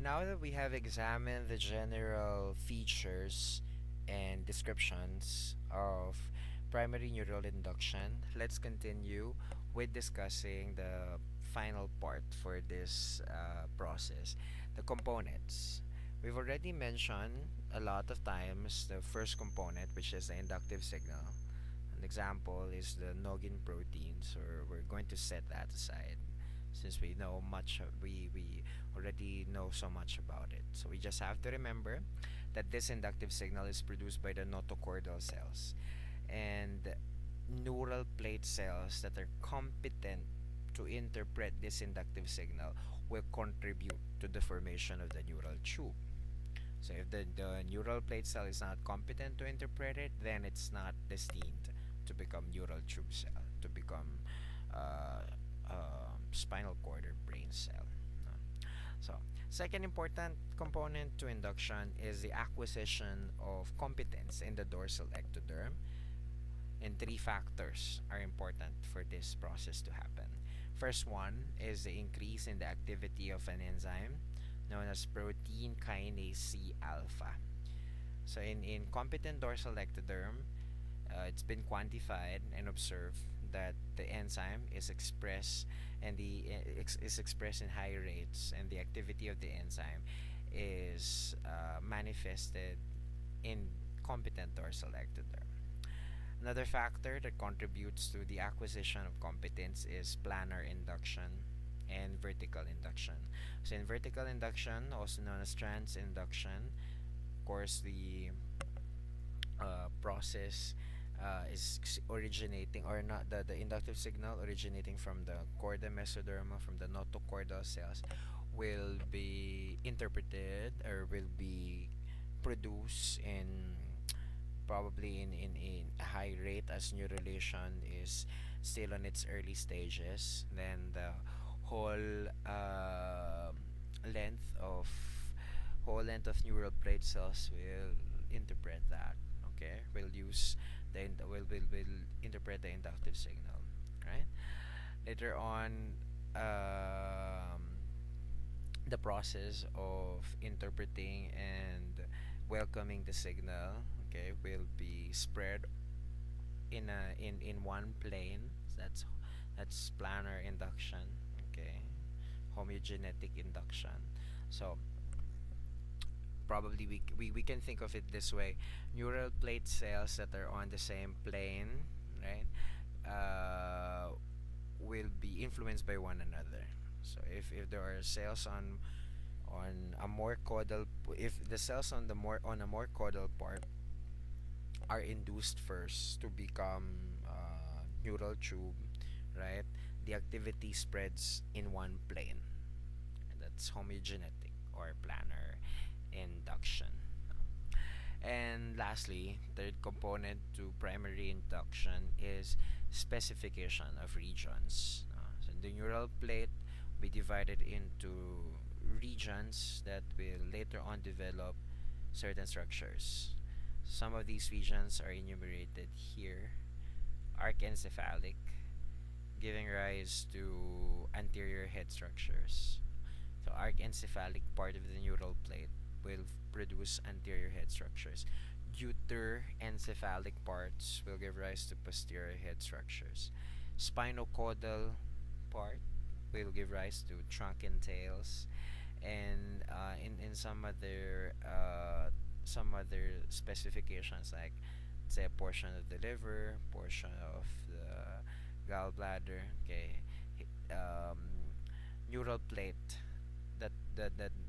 Now that we have examined the general features and descriptions of primary neural induction, let's continue with discussing the final part for this process, the components. We've already mentioned a lot of times the first component, which is the inductive signal. An example is the Noggin protein, so we're going to set that aside since we know much we already know so much about it. So we just have to remember that this inductive signal is produced by the notochordal cells and neural plate cells that are competent to interpret this inductive signal will contribute to the formation of the neural tube. So if the neural plate cell is not competent to interpret it, then it's not destined to become neural tube cell, to become uh, spinal cord or brain cell. So, second important component to induction is the acquisition of competence in the dorsal ectoderm, and three factors are important for this process to happen. First one is the increase in the activity of an enzyme known as protein kinase C alpha. So in competent dorsal ectoderm, it's been quantified and observed that the enzyme is expressed and is expressed in high rates, and the activity of the enzyme is manifested in competent dorsal ectoderm. Another factor that contributes to the acquisition of competence is planar induction and vertical induction. So in vertical induction, also known as trans induction, of course the process is originating, or not, the inductive signal originating from the chorda mesoderma, from the notochordal cells, will be interpreted or will be produced in probably in a high rate as neurulation is still on its early stages. Then the whole length of length of neural plate cells will interpret that. Okay, will use will interpret the inductive signal, right? Later on, the process of interpreting and welcoming the signal, okay, will be spread in one plane. That's planar induction, okay, homogenetic induction. So probably we can think of it this way: neural plate cells that are on the same plane, right, will be influenced by one another. So if there are cells on a more caudal, if the cells on the more on a more caudal part are induced first to become neural tube, right, the activity spreads in one plane, and that's homogenetic or planar induction. And lastly, third component to primary induction is specification of regions. So the neural plate will be divided into regions that will later on develop certain structures. Some of these regions are enumerated here: archencephalic, giving rise to anterior head structures. So archencephalic part of the neural plate will produce anterior head structures. Deuterencephalic parts will give rise to posterior head structures. Spinocaudal part will give rise to trunk and tails, and in some other specifications, like say a portion of the liver, portion of the gallbladder. Okay, um, neural plate that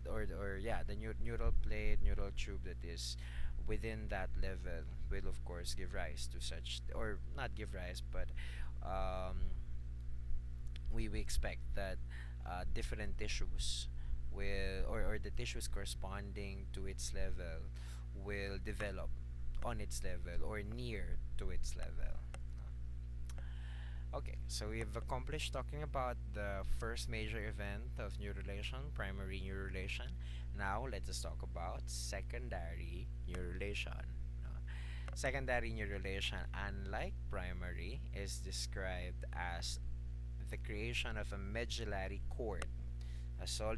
or yeah, the neural plate, neural tube that is within that level will of course give rise to such, or not give rise, but um, we expect that different tissues will, or the tissues corresponding to its level will develop on its level or near to its level. Okay, so we've accomplished talking about the first major event of neurulation, primary neurulation. Now let us talk about secondary neurulation. Secondary neurulation, unlike primary, is described as the creation of a medullary cord, a solid